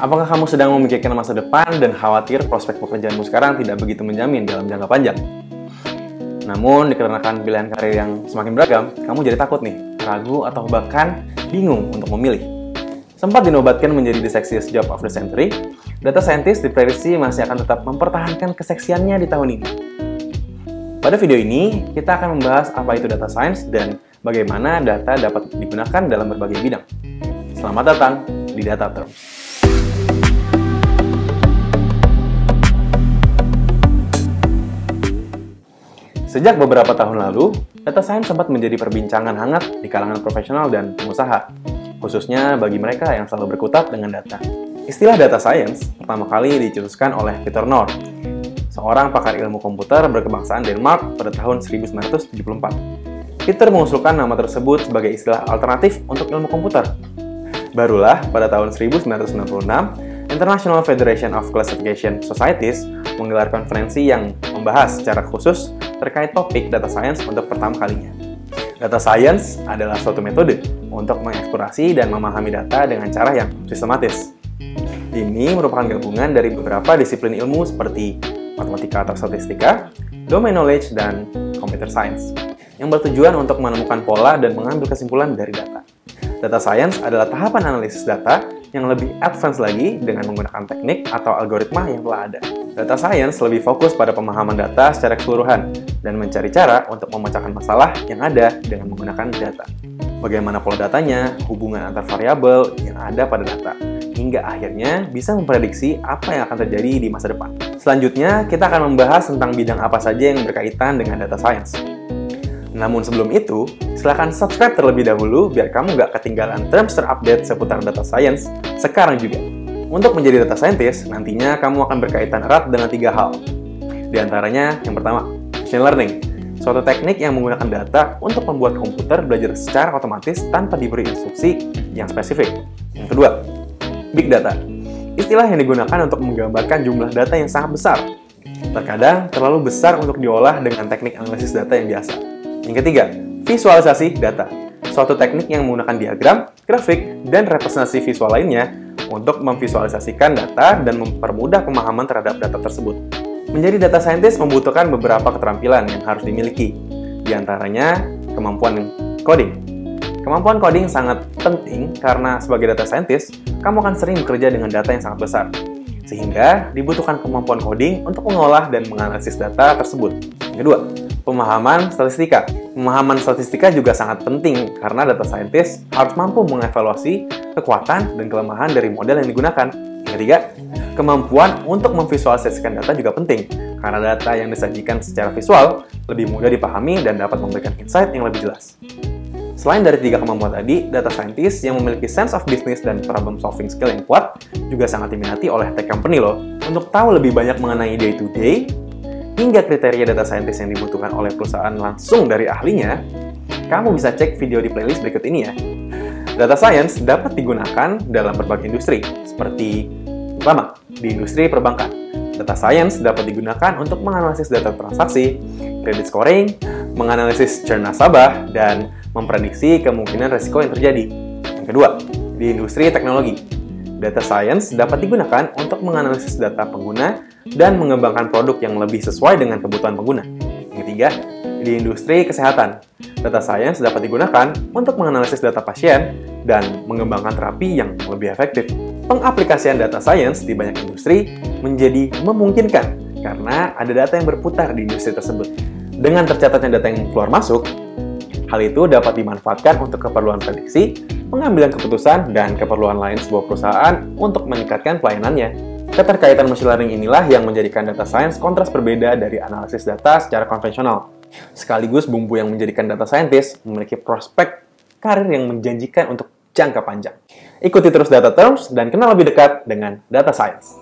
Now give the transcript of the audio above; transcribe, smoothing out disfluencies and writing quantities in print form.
Apakah kamu sedang memikirkan masa depan dan khawatir prospek pekerjaanmu sekarang tidak begitu menjamin dalam jangka panjang? Namun, dikarenakan pilihan karir yang semakin beragam, kamu jadi takut nih, ragu atau bahkan bingung untuk memilih. Sempat dinobatkan menjadi the sexiest job of the century, data scientist diprediksi masih akan tetap mempertahankan keseksiannya di tahun ini. Pada video ini, kita akan membahas apa itu data science dan bagaimana data dapat digunakan dalam berbagai bidang. Selamat datang di Data Terms. Sejak beberapa tahun lalu, data science sempat menjadi perbincangan hangat di kalangan profesional dan pengusaha, khususnya bagi mereka yang selalu berkutat dengan data. Istilah data science pertama kali dicetuskan oleh Peter Nord, seorang pakar ilmu komputer berkebangsaan Denmark pada tahun 1974. Peter mengusulkan nama tersebut sebagai istilah alternatif untuk ilmu komputer. Barulah pada tahun 1996, International Federation of Classification Societies menggelar konferensi yang membahas secara khusus terkait topik data science untuk pertama kalinya. Data science adalah suatu metode untuk mengeksplorasi dan memahami data dengan cara yang sistematis. Ini merupakan gabungan dari beberapa disiplin ilmu seperti matematika atau statistika, domain knowledge, dan computer science, yang bertujuan untuk menemukan pola dan mengambil kesimpulan dari data. Data science adalah tahapan analisis data yang lebih advance lagi dengan menggunakan teknik atau algoritma yang telah ada. Data science lebih fokus pada pemahaman data secara keseluruhan dan mencari cara untuk memecahkan masalah yang ada dengan menggunakan data. Bagaimana pola datanya, hubungan antar variabel yang ada pada data, hingga akhirnya bisa memprediksi apa yang akan terjadi di masa depan. Selanjutnya, kita akan membahas tentang bidang apa saja yang berkaitan dengan data science. Namun sebelum itu, silahkan subscribe terlebih dahulu biar kamu nggak ketinggalan terms terupdate seputar data science sekarang juga. Untuk menjadi data scientist, nantinya kamu akan berkaitan erat dengan 3 hal. Di antaranya, yang pertama, machine learning, suatu teknik yang menggunakan data untuk membuat komputer belajar secara otomatis tanpa diberi instruksi yang spesifik. Yang kedua, big data, istilah yang digunakan untuk menggambarkan jumlah data yang sangat besar. Terkadang terlalu besar untuk diolah dengan teknik analisis data yang biasa. Yang ketiga, visualisasi data, suatu teknik yang menggunakan diagram, grafik, dan representasi visual lainnya untuk memvisualisasikan data dan mempermudah pemahaman terhadap data tersebut. Menjadi data scientist membutuhkan beberapa keterampilan yang harus dimiliki, di antaranya kemampuan coding. Kemampuan coding sangat penting karena sebagai data scientist, kamu akan sering bekerja dengan data yang sangat besar, sehingga dibutuhkan kemampuan coding untuk mengolah dan menganalisis data tersebut. Yang kedua, pemahaman statistika. Pemahaman statistika juga sangat penting karena data scientist harus mampu mengevaluasi kekuatan dan kelemahan dari model yang digunakan. Yang ketiga, kemampuan untuk memvisualisasikan data juga penting karena data yang disajikan secara visual lebih mudah dipahami dan dapat memberikan insight yang lebih jelas. Selain dari 3 kemampuan tadi, data scientist yang memiliki sense of business dan problem solving skill yang kuat juga sangat diminati oleh tech company loh. Untuk tahu lebih banyak mengenai day-to-day hingga kriteria data scientist yang dibutuhkan oleh perusahaan langsung dari ahlinya, kamu bisa cek video di playlist berikut ini ya. Data science dapat digunakan dalam berbagai industri, seperti pertama, di industri perbankan. Data science dapat digunakan untuk menganalisis data transaksi, credit scoring, menganalisis churn nasabah, dan memprediksi kemungkinan risiko yang terjadi. Yang kedua, di industri teknologi. Data science dapat digunakan untuk menganalisis data pengguna dan mengembangkan produk yang lebih sesuai dengan kebutuhan pengguna. Yang ketiga, di industri kesehatan. Data science dapat digunakan untuk menganalisis data pasien dan mengembangkan terapi yang lebih efektif. Pengaplikasian data science di banyak industri menjadi memungkinkan karena ada data yang berputar di industri tersebut. Dengan tercatatnya data yang keluar masuk, hal itu dapat dimanfaatkan untuk keperluan prediksi, pengambilan keputusan, dan keperluan lain sebuah perusahaan untuk meningkatkan pelayanannya. Keterkaitan machine learning inilah yang menjadikan data science kontras berbeda dari analisis data secara konvensional. Sekaligus bumbu yang menjadikan data scientist memiliki prospek karir yang menjanjikan untuk jangka panjang. Ikuti terus Data Terms dan kenal lebih dekat dengan data science.